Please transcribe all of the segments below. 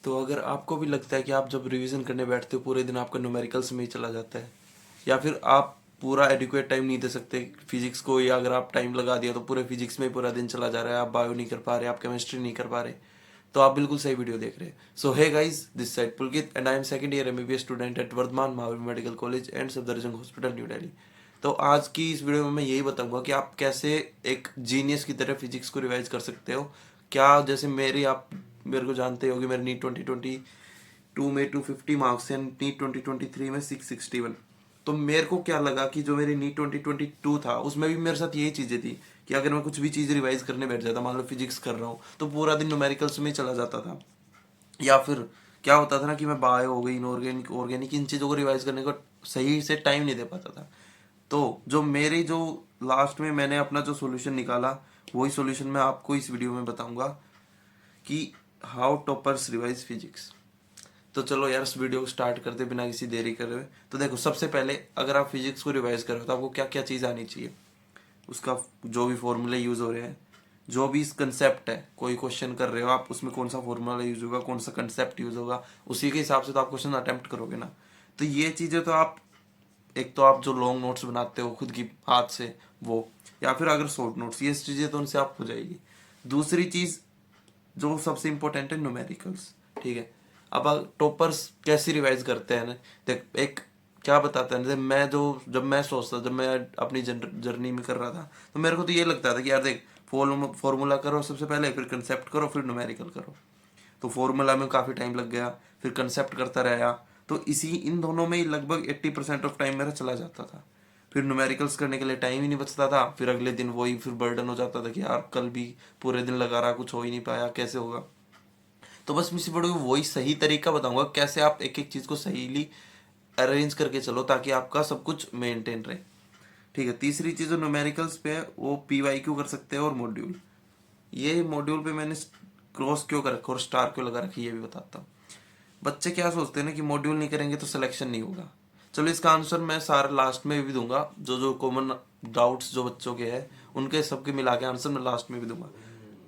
तो अगर आपको भी लगता है कि आप जब रिवीजन करने बैठते हो पूरे दिन आपका न्यूमेरिकल्स में ही चला जाता है, या फिर आप पूरा एडिक्वेट टाइम नहीं दे सकते फिजिक्स को, या अगर आप टाइम लगा दिया तो पूरे फिजिक्स में ही पूरा दिन चला जा रहा है, आप बायो नहीं कर पा रहे, आप केमिस्ट्री नहीं कर पा रहे, तो आप बिल्कुल सही वीडियो देख रहे हैं। So hey guys, this side Pulkit and I am second year MBBS student at Vardhman Mahavir medical college and Safdarjung hospital New Delhi. तो आज की इस वीडियो में मैं यही बताऊंगा कि आप कैसे एक जीनियस की तरह फिजिक्स को रिवाइज कर सकते हो। क्या जैसे आप मेरे को जानते हो कि मेरे नीट 2022 में 250 मार्क्स हैं, नीट 2023 में 661। तो मेरे को क्या लगा कि जो मेरी नीट 2022 था उसमें भी मेरे साथ यही चीज़ें थी कि अगर मैं कुछ भी चीज़ रिवाइज करने बैठ जाता, मान लो फिजिक्स कर रहा हूँ, तो पूरा दिन न्यूमेरिकल्स में ही चला जाता था। या फिर क्या होता था ना कि मैं बायो हो गई, इनऑर्गेनिक, ऑर्गेनिक, इन चीज़ों को रिवाइज करने को सही से टाइम नहीं दे पाता था। तो जो लास्ट में मैंने अपना जो सोल्यूशन निकाला, वही सोल्यूशन मैं आपको इस वीडियो में बताऊंगा कि हाउ टॉपर्स रिवाइज फिजिक्स। तो चलो यार इस वीडियो को स्टार्ट करते बिना किसी देरी करे हुए। तो देखो, सबसे पहले अगर आप फिजिक्स को रिवाइज कर रहे हो तो आपको क्या क्या चीज़ आनी चाहिए। उसका जो भी फॉर्मूले यूज़ हो रहे हैं, जो भी इस कंसेप्ट है, कोई क्वेश्चन कर रहे हो आप, उसमें कौन सा फॉर्मूला यूज़ होगा, कौन सा कंसेप्ट यूज़ होगा, उसी के हिसाब से तो आप क्वेश्चन अटेम्प्ट करोगे ना। तो ये चीज़ें तो आप, एक तो आप जो लॉन्ग नोट्स बनाते हो खुद की हाथ से वो, या फिर अगर शॉर्ट नोट्स, ये चीज़ें तो उनसे आप हो जाएगी। दूसरी चीज़ जो सबसे इंपॉर्टेंट है, न्यूमेरिकल्स। ठीक है, अब टॉपर्स कैसे रिवाइज करते हैं ना, देख एक क्या बताता है ना, जब मैं सोचता, जब मैं अपनी जर्नी में कर रहा था, तो मेरे को तो ये लगता था कि यार देख, फॉर्मूला करो सबसे पहले, फिर कंसेप्ट करो, फिर न्यूमेरिकल करो। तो फॉर्मूला में काफ़ी टाइम लग गया, फिर कंसेप्ट करता रहा, तो इन दोनों में ही लगभग 80% ऑफ टाइम मेरा चला जाता था। फिर न्यूमेरिकल्स करने के लिए टाइम ही नहीं बचता था, फिर अगले दिन वही फिर बर्डन हो जाता था कि यार कल भी पूरे दिन लगा रहा, कुछ हो ही नहीं पाया, कैसे होगा। तो बस मैं इसी वीडियो में वही सही तरीका बताऊंगा कैसे आप एक एक चीज़ को सहीली अरेंज करके चलो ताकि आपका सब कुछ मेंटेन रहे। ठीक है, तीसरी चीज़ जो न्यूमेरिकल्स पे है वो PYQ कर सकते हैं और मॉड्यूल। ये मॉड्यूल पे मैंने क्रॉस क्यों कर रखा और स्टार क्यों लगा रखी, ये भी बताता हूँ। बच्चे क्या सोचते हैं ना कि मॉड्यूल नहीं करेंगे तो सिलेक्शन नहीं होगा। चलो इसका आंसर मैं सारा लास्ट में भी दूंगा, जो जो कॉमन डाउट्स जो बच्चों के हैं उनके सबके मिला के आंसर मैं लास्ट में भी दूंगा।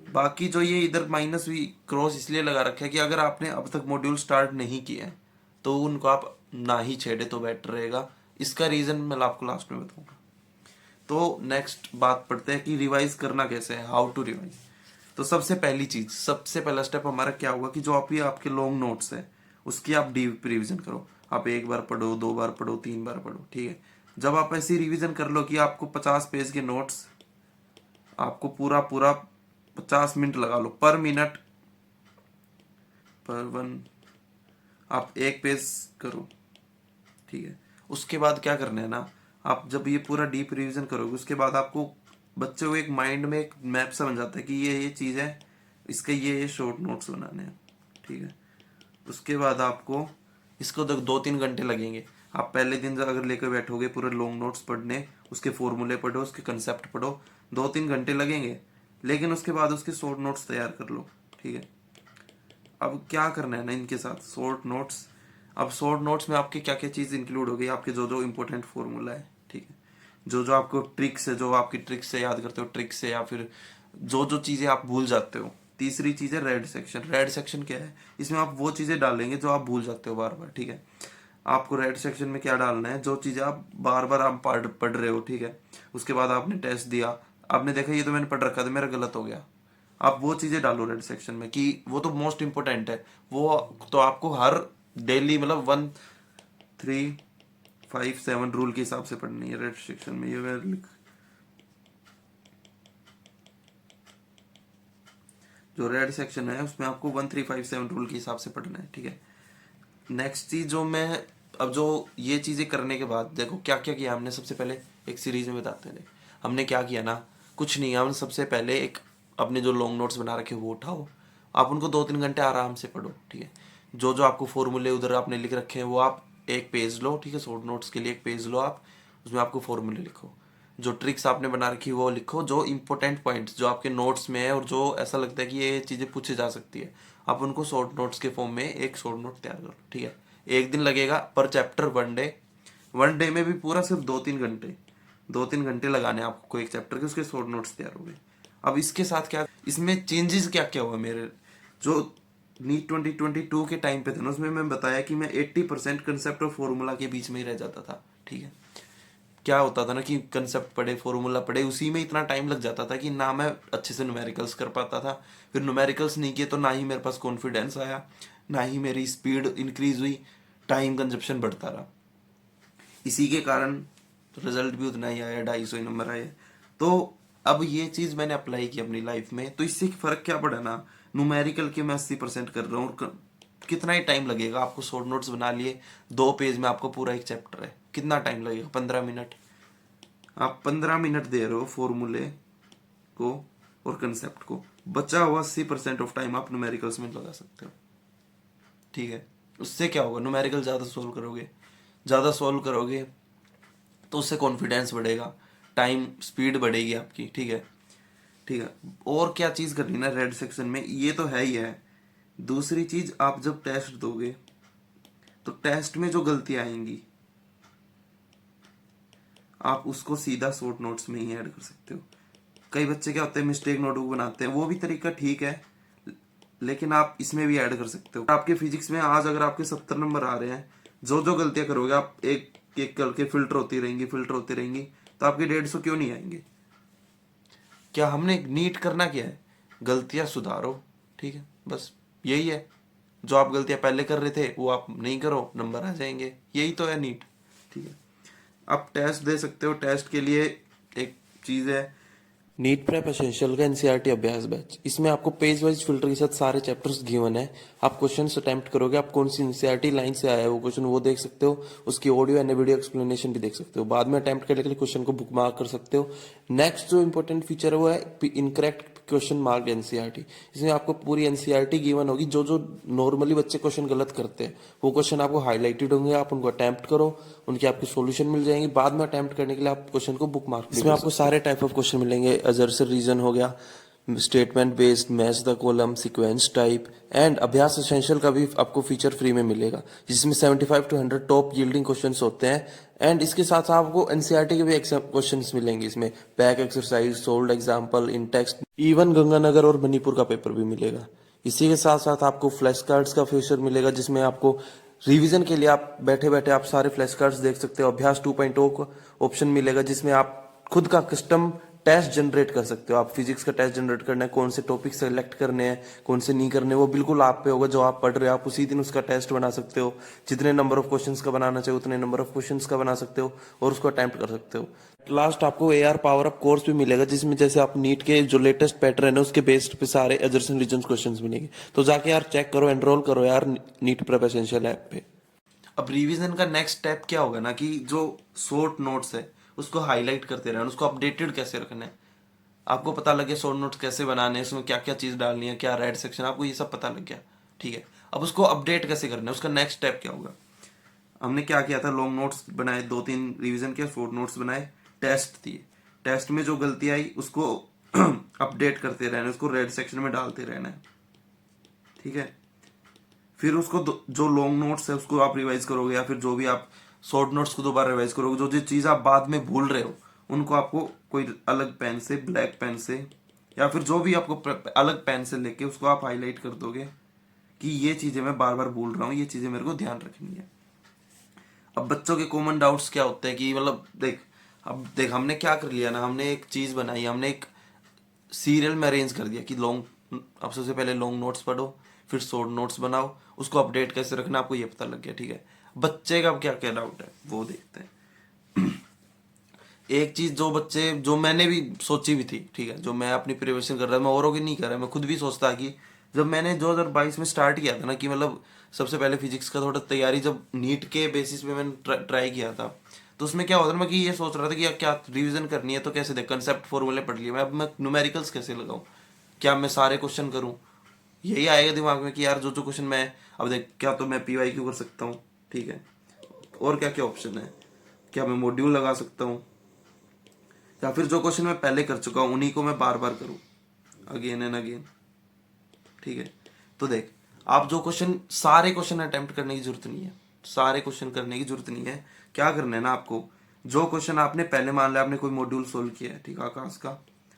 बाकी जो ये इधर माइनस भी क्रॉस इसलिए लगा रखा है कि अगर आपने अब तक मॉड्यूल स्टार्ट नहीं किया है तो उनको आप ना ही छेड़े तो बेटर रहेगा। इसका रीज़न मैं आपको लास्ट में बताऊंगा। तो नेक्स्ट बात पढ़ते हैं कि रिवाइज करना कैसे है, हाउ टू रिवाइज। तो सबसे पहली चीज, सबसे पहला स्टेप हमारा क्या होगा कि जो आपके लॉन्ग नोट्स है उसकी आप डीप रिवीजन करो। आप एक बार पढ़ो, दो बार पढ़ो, तीन बार पढ़ो। ठीक है, जब आप ऐसी रिवीजन कर लो कि आपको 50 पेज के नोट्स, आपको पूरा पूरा 50 मिनट लगा लो, पर मिनट पर वन आप एक पेज करो। ठीक है, उसके बाद क्या करना है ना, आप जब ये पूरा डीप रिवीजन करोगे उसके बाद आपको बच्चे को एक माइंड में एक मैप सा बन जाता है कि ये चीज़ है, इसके ये शॉर्ट नोट्स बनाने हैं। ठीक है, उसके बाद आपको इसको 2-3 घंटे लगेंगे। आप पहले दिन अगर लेकर बैठोगे पूरे लॉन्ग नोट्स पढ़ने, उसके फॉर्मूले पढ़ो, उसके कंसेप्ट पढ़ो, 2-3 घंटे लगेंगे, लेकिन उसके बाद उसके शॉर्ट नोट्स तैयार कर लो। ठीक है, अब क्या करना है ना इनके साथ शॉर्ट नोट्स। अब शॉर्ट नोट्स में आपकी क्या क्या चीज़ इंक्लूड हो गई, आपके जो जो इंपॉर्टेंट फॉर्मूला है। ठीक है, जो जो आपको ट्रिक्स है, जो आपकी ट्रिक्स से याद करते हो, ट्रिक्स से, या फिर जो जो चीज़ें आप भूल जाते हो। तीसरी चीज़ है रेड सेक्शन। रेड सेक्शन क्या है, इसमें आप वो चीज़ें डालेंगे जो आप भूल जाते हो बार बार। ठीक है, आपको रेड सेक्शन में क्या डालना है, जो चीज़ें आप बार बार आप पढ़ रहे हो। ठीक है, उसके बाद आपने टेस्ट दिया, आपने देखा ये तो मैंने पढ़ रखा था, मेरा गलत हो गया, आप वो चीज़ें डालो रेड सेक्शन में कि वो तो मोस्ट इंपॉर्टेंट है। वो तो आपको हर डेली मतलब 1357 रूल के हिसाब से पढ़नी है रेड सेक्शन में। ये मैं जो रेड सेक्शन है उसमें आपको 1357 रूल के हिसाब से पढ़ना है। ठीक है, नेक्स्ट चीज जो मैं, अब जो ये चीज़ें करने के बाद देखो क्या क्या किया हमने। सबसे पहले एक सीरीज में बताते हैं, हमने क्या किया ना, कुछ नहीं, हम सबसे पहले एक अपने जो लॉन्ग नोट्स बना रखे वो उठाओ, आप उनको 2-3 घंटे आराम से पढ़ो। ठीक है, जो जो आपको फॉर्मूले उधर आपने लिख रखे हैं वो आप एक पेज लो। ठीक है, शॉर्ट नोट्स के लिए एक पेज लो आप, उसमें आपको फॉर्मूले लिखो, जो ट्रिक्स आपने बना रखी है वो लिखो, जो इंपॉर्टेंट पॉइंट्स जो आपके नोट्स में है और जो ऐसा लगता है कि ये चीज़ें पूछी जा सकती है, आप उनको शॉर्ट नोट्स के फॉर्म में एक शॉर्ट नोट तैयार करो। ठीक है, एक दिन लगेगा पर चैप्टर, 1 डे। 1 डे में भी पूरा सिर्फ 2-3 घंटे, 2-3 घंटे लगाने हैं आपको एक चैप्टर के, उसके शॉर्ट नोट्स तैयार हो गए। अब इसके साथ क्या, इसमें चेंजेस क्या क्या हुआ मेरे, जो नीट 2022 के टाइम पे थे ना, उसमें मैं बताया कि मैं 80% कंसेप्ट और फॉर्मूला के बीच में ही रह जाता था। ठीक है, क्या होता था ना कि कंसेप्ट पढ़े, फॉर्मूला पढ़े, उसी में इतना टाइम लग जाता था कि ना मैं अच्छे से न्यूमेरिकल्स कर पाता था। फिर न्यूमेरिकल्स नहीं किए तो ना ही मेरे पास कॉन्फिडेंस आया, ना ही मेरी स्पीड इंक्रीज हुई, टाइम कंजप्शन बढ़ता रहा। इसी के कारण रिजल्ट भी उतना ही आया, 250 नंबर आए। तो अब ये चीज मैंने अप्लाई की अपनी लाइफ में, तो इससे फर्क क्या पड़ा ना, न्यूमेरिकल के मैं 80% कर रहा हूँ, और कितना ही टाइम लगेगा आपको, शॉर्ट नोट्स बना लिए, 2 पेज में आपको पूरा एक चैप्टर है, कितना टाइम लगेगा, 15 मिनट। आप 15 मिनट दे रहे हो फॉर्मूले को और कंसेप्ट को, बचा हुआ 80% ऑफ टाइम आप न्यूमेरिकल्स में लगा सकते हो। ठीक है, उससे क्या होगा, न्यूमेरिकल ज़्यादा सॉल्व करोगे तो उससे कॉन्फिडेंस बढ़ेगा, टाइम स्पीड बढ़ेगी आपकी। ठीक है, ठीक है। और क्या चीज़ करनी ना रेड सेक्शन में, ये तो है ही है। दूसरी चीज़, आप जब टेस्ट दोगे तो टेस्ट में जो गलतियां आएंगी आप उसको सीधा शॉर्ट नोट्स में ही ऐड कर सकते हो। कई बच्चे क्या होते हैं, मिस्टेक नोटबुक बनाते हैं, वो भी तरीका ठीक है, लेकिन आप इसमें भी ऐड कर सकते हो। आपके फिजिक्स में आज अगर आपके 70 नंबर आ रहे हैं, जो जो गलतियां करोगे आप एक एक करके फिल्टर होती रहेंगी, तो आपके 150 क्यों नहीं आएंगे। क्या हमने नीट करना क्या है, गलतियां सुधारो। ठीक है, बस यही है। जो आप गलतियां पहले कर रहे थे वो आप नहीं करो, नंबर आ जाएंगे, यही तो है नीट। ठीक है, आप टेस्ट दे सकते हो। टेस्ट के लिए एक चीज़ है, नीट प्रेप एसेंशियल का एनसीईआरटी अभ्यास बैच। इसमें आपको पेज वाइज फिल्टर के साथ सारे चैप्टर्स गिवन है। आप क्वेश्चंस अटेम्प्ट करोगे, आप कौन सी एनसीईआरटी लाइन से आया है वो क्वेश्चन वो देख सकते हो, उसकी ऑडियो एंड वीडियो एक्सप्लेनेशन भी देख सकते हो। बाद में अटेम्प्ट करने के लिए क्वेश्चन को बुक मार्क कर सकते हो। नेक्स्ट जो इंपॉर्टेंट फीचर है वो है इनकरेक्ट क्वेश्चन मार्क एनसीईआरटी। इसमें आपको पूरी एनसीईआरटी गिवन होगी, जो जो नॉर्मली बच्चे क्वेश्चन गलत करते हैं वो क्वेश्चन आपको हाईलाइटेड होंगे, आप उनको अटेम्प्ट करो, उनकी आपको सॉल्यूशन मिल जाएंगे। बाद में अटेम्प्ट करने के लिए आप क्वेश्चन को बुक मार्क, इसमें आपको सारे टाइप ऑफ क्वेश्चन मिलेंगे। अजर्सर रीजन हो गया, statement based, match the column, sequence type, and अभ्यास एसेंशियल का भी आपको फीचर फ्री में मिलेगा, जिसमें 75 to 100 टॉप यील्डिंग क्वेश्चंस होते हैं। एंड इसके साथ साथ आपको एनसीईआरटी के भी क्वेश्चंस मिलेंगे इसमें, बैक एक्सरसाइज, सोल्ड एग्जाम्पल, इन टेक्स्ट, इवन गंगानगर और मणिपुर का पेपर भी मिलेगा। इसी के साथ साथ आपको फ्लैश कार्ड्स का फीचर मिलेगा, जिसमें आपको रिवीजन के लिए आप बैठे बैठे आप सारे फ्लैश कार्ड्स देख सकते हो। अभ्यास 2.0 का ऑप्शन मिलेगा, जिसमें आप खुद का कस्टम टेस्ट जनरेट कर सकते हो। आप फिजिक्स का टेस्ट जनरेट करना है, कौन से टॉपिक सेलेक्ट करने हैं, कौन से नहीं करने, वो बिल्कुल आप पे होगा। जो आप पढ़ रहे हो आप उसी दिन उसका टेस्ट बना सकते हो। जितने नंबर ऑफ क्वेश्चंस का बनाना चाहिए उतने नंबर ऑफ क्वेश्चंस का बना सकते हो और उसको अटेम्प्ट कर सकते हो। लास्ट आपको एआर पावर अप कोर्स भी मिलेगा, जिसमें जैसे आप नीट के जो लेटेस्ट पैटर्न है उसके बेस्ड पे सारे एजर्सन रीजन क्वेश्चंस मिलेंगे। तो जाके यार चेक करो, एनरोल करो यार नीट प्रेप एसेंशियल ऐप पे। अब रिवीजन का नेक्स्ट स्टेप क्या होगा ना, कि जो शॉर्ट नोट्स है उसको हाईलाइट करते रहना, उसको अपडेटेड कैसे रखना है। आपको पता लग गया शॉर्ट नोट्स कैसे बनाने हैं, उसमें क्या क्या चीज़ डालनी है, क्या रेड सेक्शन, आपको ये सब पता लग गया। ठीक है, अब उसको अपडेट कैसे करना है, उसका नेक्स्ट स्टेप क्या होगा। हमने क्या किया था, लॉन्ग नोट्स बनाए, 2-3 रिवीजन किया, शॉर्ट नोट्स बनाए, टेस्ट दिए। टेस्ट में जो गलती आई उसको अपडेट करते रहना है, उसको रेड सेक्शन में डालते रहना है। ठीक है, फिर उसको जो लॉन्ग नोट्स है उसको आप रिवाइज करोगे, या फिर जो भी आप शॉर्ट नोट्स को दोबारा रिवाइज करोगे। जो जो चीज़ आप बाद में भूल रहे हो उनको आपको कोई अलग पेन से, ब्लैक पेन से, या फिर जो भी आपको अलग पेन से लेके उसको आप हाईलाइट कर दोगे कि ये चीज़ें मैं बार बार भूल रहा हूँ, ये चीज़ें मेरे को ध्यान रखनी है। अब बच्चों के कॉमन डाउट्स क्या होते हैं कि मतलब अब देख हमने क्या कर लिया ना, हमने एक चीज़ बनाई, हमने एक सीरियल में अरेंज कर दिया कि लॉन्ग, अब सबसे पहले लॉन्ग नोट्स पढ़ो, फिर शॉर्ट नोट्स बनाओ, उसको अपडेट कैसे रखना आपको ये पता लग गया। ठीक है, बच्चे का क्या क्या डाउट है वो देखते हैं। एक चीज जो मैंने भी सोची भी थी, ठीक है, जो मैं अपनी प्रिपरेशन कर रहा था, मैं औरों की नहीं कर रहा, मैं खुद भी सोचता कि जब मैंने 2022 में स्टार्ट किया था ना, कि मतलब सबसे पहले फिजिक्स का थोड़ा तैयारी जब नीट के बेसिस पे मैंने ट्राई किया था, तो उसमें क्या होता था, मैं कि ये सोच रहा था कि यार क्या रिवीजन करनी है तो कैसे देख, कंसेप्ट फॉर्मूले पढ़ लिए, मैं न्यूमेरिकल्स कैसे लगाऊं, क्या मैं सारे क्वेश्चन करूं, यही आएगा दिमाग में कि यार जो जो क्वेश्चन मैं, अब देख क्या तो मैं PYQ कर सकता हूँ। ठीक है, और क्या क्या ऑप्शन है, क्या मैं मॉड्यूल लगा सकता हूँ, या फिर जो क्वेश्चन मैं पहले कर चुका हूँ उन्हीं को मैं बार बार करूँ, अगेन एंड अगेन। ठीक है, तो देख आप जो क्वेश्चन, सारे क्वेश्चन अटेम्प्ट करने की जरूरत नहीं है, सारे क्वेश्चन करने की जरूरत नहीं है। क्या करना है ना आपको, जो क्वेश्चन आपने पहले, मान लिया आपने कोई मॉड्यूल सोल्व किया है, ठीक है, आकाश का,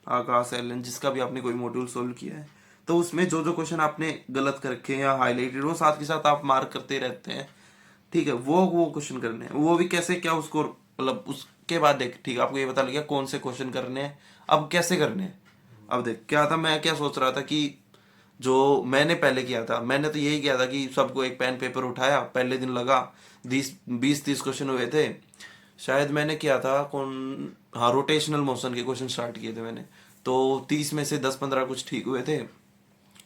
आकाश एलन जिसका भी आपने कोई मॉड्यूल सोल्व किया है, तो उसमें जो जो क्वेश्चन आपने गलत कर रखे हैं या हाईलाइटेड, वो साथ के साथ आप मार्क करते रहते हैं, ठीक है। वो क्वेश्चन करने हैं, वो भी कैसे, क्या उसको मतलब उसके बाद देख, ठीक है, आपको ये पता लग गया कौन से क्वेश्चन करने हैं, अब कैसे करने हैं। अब देख क्या था, मैं क्या सोच रहा था कि जो मैंने पहले किया था, मैंने तो यही किया था कि सबको एक पेन पेपर उठाया, पहले दिन लगा 20-30 क्वेश्चन हुए थे शायद। मैंने किया था कौन, हाँ, रोटेशनल मोशन के क्वेश्चन स्टार्ट किए थे मैंने, तो 30 में से 10-15 कुछ ठीक हुए थे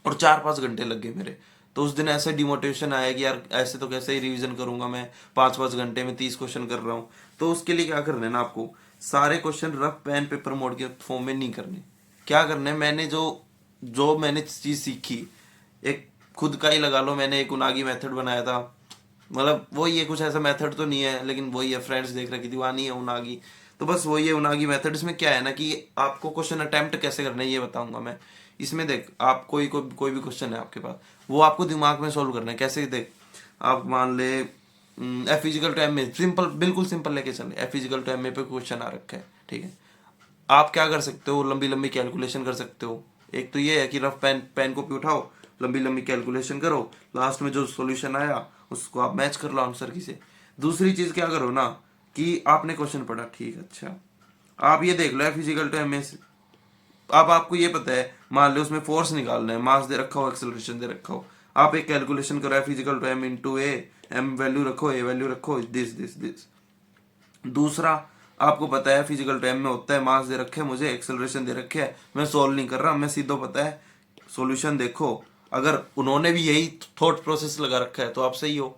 और 4-5 घंटे लग गए मेरे। तो उस दिन ऐसे डिमोटिवेशन आया कि यार ऐसे तो कैसे ही रिवीजन करूंगा मैं, 5-5 घंटे में 30 क्वेश्चन कर रहा हूँ। तो उसके लिए क्या करना है ना, आपको सारे question rough pen paper mode के फॉर्म में नहीं करने। क्या करना है, मैंने जो जो मैंने चीज सीखी, एक खुद का ही लगा लो, मैंने एक उनागी मेथड बनाया था। मतलब वही है, कुछ ऐसा मेथड तो नहीं है, लेकिन वही है, फ्रेंड्स देख रहे की दीवानी है उनागी, तो बस वही है उनागी मेथड। इसमें क्या है ना कि आपको क्वेश्चन अटेम्प्ट कैसे करना है ये बताऊंगा मैं। इसमें देख, आप कोई भी क्वेश्चन है आपके पास, वो आपको दिमाग में सोल्व करना है। कैसे, देख, आप मान ले F equal to M A, simple, बिल्कुल सिंपल लेके चले, F equal to M A पे क्वेश्चन आ रखा है, ठीक है। आप क्या कर सकते हो, लंबी लंबी कैलकुलेशन कर सकते हो। एक तो ये है कि रफ पेन पेन कॉपी उठाओ, लंबी लंबी कैलकुलेशन करो, लास्ट में जो सॉल्यूशन आया उसको आप मैच कर लो आंसर की से। दूसरी चीज क्या करो ना, कि आपने क्वेश्चन पढ़ा, ठीक, अच्छा, आप ये देख लो फिजिकल टू एमएस। अब आपको ये पता है, मान लो उसमें फोर्स निकालना है, मास दे रखा हो, एक्सेलरेशन दे रखा हो, आप एक कैलकुलेशन करो, F equal to M into A, M value रखो, ए वैल्यू रखो, दिस दिस दिस। दूसरा, आपको पता है फिजिकल टाइम में होता है, मास दे रखे है मुझे, एक्सेलरेशन दे रखे है, मैं सोल्व नहीं कर रहा, मैं सीधो पता है सॉल्यूशन देखो। अगर उन्होंने भी यही थॉट प्रोसेस लगा रखा है तो आप सही हो,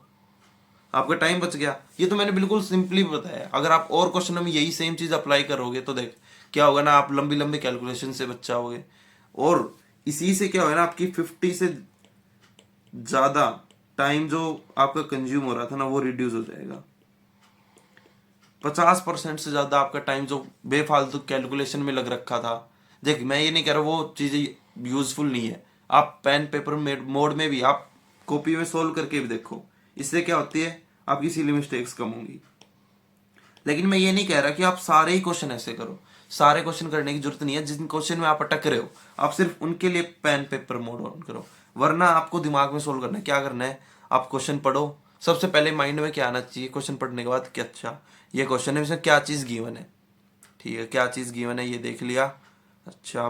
आपका टाइम बच गया। ये तो मैंने बिल्कुल सिंपली बताया। अगर आप और क्वेश्चन में यही सेम चीज अप्लाई करोगे तो देख क्या होगा ना, आप लंबी लंबी कैलकुलेशन से बच जाओगे, और इसी से क्या होगा ना, आपकी 50 से ज्यादा टाइम जो आपका कंज्यूम हो रहा था ना, वो रिड्यूस हो जाएगा। 50% से ज्यादा आपका टाइम जो बेफालतू कैलकुलेशन में लग रखा था, देख मैं ये नहीं कह रहा वो चीजें यूजफुल नहीं है, आप पेन पेपर मोड में भी आप कॉपी में सोल्व करके भी देखो, इससे क्या होती है, आपकी सिली मिस्टेक्स कम होंगी। लेकिन मैं ये नहीं कह रहा कि आप सारे ही क्वेश्चन ऐसे करो, सारे क्वेश्चन करने की जरूरत नहीं है। जिन क्वेश्चन में आप अटक रहे हो, आप सिर्फ उनके लिए पेन पेपर मोड ऑन करो, वरना आपको दिमाग में सोल्व करना है। क्या करना है, आप क्वेश्चन पढ़ो, सबसे पहले माइंड में क्या आना चाहिए क्वेश्चन पढ़ने के बाद कि अच्छा ये क्वेश्चन है, इसमें क्या चीज गिवन है, ठीक है, क्या चीज गिवन है ये देख लिया। अच्छा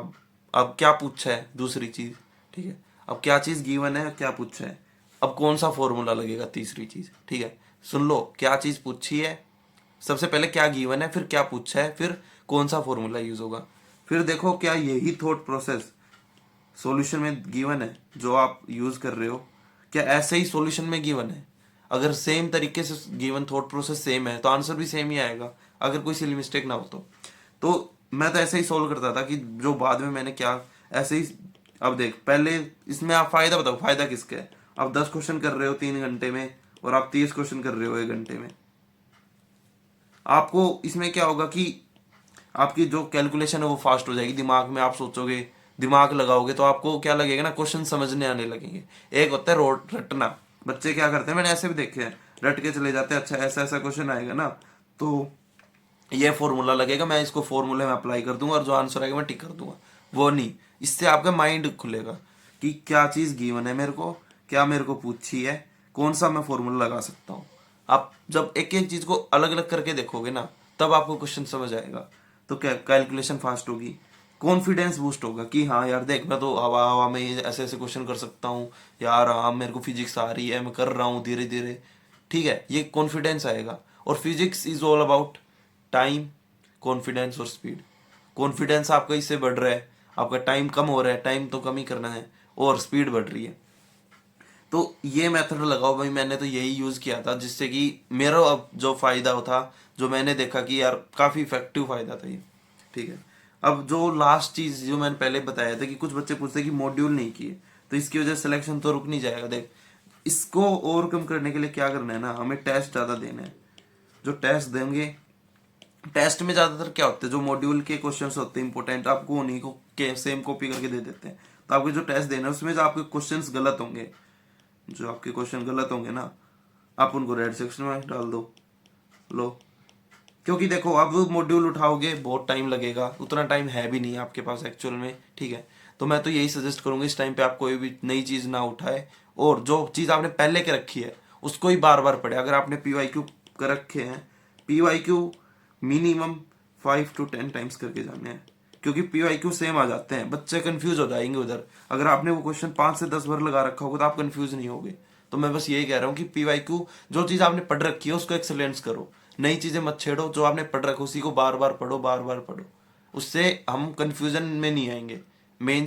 अब क्या पूछा है, दूसरी चीज, ठीक है, अब क्या चीज गिवन है, क्या पूछा है, अब कौन सा फॉर्मूला लगेगा, तीसरी चीज, ठीक है। सुन लो, क्या चीज पूछी है, सबसे पहले क्या गिवन है, फिर क्या पूछा है, फिर कौन सा फॉर्मूला यूज होगा, फिर देखो क्या यही थॉट प्रोसेस सॉल्यूशन में गिवन है जो आप यूज कर रहे हो, क्या ऐसे ही सॉल्यूशन में गिवन है। अगर सेम तरीके से गिवन थॉट प्रोसेस सेम है तो आंसर भी सेम ही आएगा, अगर कोई सिली मिस्टेक ना हो तो मैं तो ऐसे ही सोल्व करता था कि जो बाद में मैंने क्या, ऐसे ही। अब देख, पहले इसमें आप फायदा बताओ, फायदा किसका है, आप 10 क्वेश्चन कर रहे हो 3 घंटे में, और आप 30 क्वेश्चन कर रहे हो 1 घंटे में। आपको इसमें क्या होगा कि आपकी जो कैलकुलेशन है वो फास्ट हो जाएगी, दिमाग में आप सोचोगे, दिमाग लगाओगे तो आपको क्या लगेगा ना, क्वेश्चन समझने आने लगेंगे। एक होता है रोट रटना, बच्चे क्या करते हैं, मैंने ऐसे भी देखे हैं, रट के चले जाते हैं, अच्छा ऐसा ऐसा क्वेश्चन आएगा ना, तो ये फॉर्मूला लगेगा, मैं इसको फॉर्मूले में अप्लाई कर दूंगा और जो आंसर आएगा मैं टिक कर दूंगा। वो नहीं, इससे आपका माइंड खुलेगा कि क्या चीज गिवन है मेरे को, क्या मेरे को पूछी है, कौन सा मैं फॉर्मूला लगा सकता हूँ। आप जब एक एक चीज को अलग अलग करके देखोगे ना, तब आपको क्वेश्चन समझ आएगा, तो क्या कैलकुलेशन फास्ट होगी, कॉन्फिडेंस बूस्ट होगा कि हाँ यार देख, मैं तो हवा हवा में ऐसे ऐसे क्वेश्चन कर सकता हूँ यार, हाँ मेरे को फिजिक्स आ रही है, मैं कर रहा हूँ धीरे धीरे, ठीक है, ये कॉन्फिडेंस आएगा। और physics is all about time, confidence और स्पीड। कॉन्फिडेंस आपका इससे बढ़ रहा है, आपका टाइम कम हो रहा है, टाइम तो कम ही करना है, और स्पीड बढ़ रही है। तो ये मेथड लगाओ भाई, मैंने तो यही यूज किया था, जिससे कि मेरा अब जो फायदा था, जो मैंने देखा कि यार काफी इफेक्टिव फायदा था ये, ठीक है। अब जो लास्ट चीज जो मैंने पहले बताया था कि कुछ बच्चे पूछते कि मॉड्यूल नहीं किए, तो इसकी वजह से सिलेक्शन तो रुक नहीं जाएगा। देख, इसको ओवरकम करने के लिए क्या करना है ना, हमें टेस्ट ज्यादा देना है। जो टेस्ट देंगे, टेस्ट में ज्यादातर क्या होता है, जो मॉड्यूल के क्वेश्चंस होते हैं इंपॉर्टेंट, आपको उन्हीं को सेम कॉपी करके दे देते हैं। तो आपके जो टेस्ट देना है उसमें जो आपके क्वेश्चंस गलत होंगे, जो आपके क्वेश्चन गलत होंगे ना, आप उनको रेड सेक्शन में डाल दो, लो। क्योंकि देखो, अब मॉड्यूल उठाओगे बहुत टाइम लगेगा, उतना टाइम है भी नहीं आपके पास एक्चुअल में, ठीक है। तो मैं तो यही सजेस्ट करूंगा इस टाइम पे आप कोई भी नई चीज़ ना उठाए, और जो चीज़ आपने पहले के रखी है उसको ही बार बार पढ़े। अगर आपने PYQ कर रखे हैं, PYQ मिनिमम 5 to 10 टाइम्स करके जाने हैं, क्योंकि PYQ सेम आ जाते हैं, बच्चे कंफ्यूज हो जाएंगे उधर। अगर आपने वो क्वेश्चन 5 से 10 बार लगा रखा होगा तो आप कंफ्यूज नहीं होगे। तो मैं बस यही कह रहा हूँ कि PYQ जो चीज़ आपने पढ़ रखी है उसको एक्सेलेंस करो, नई चीज़ें मत छेड़ो। जो आपने पढ़ रखा उसी को बार बार पढ़ो, बार बार पढ़ो, उससे हम कंफ्यूजन में नहीं आएंगे। मेन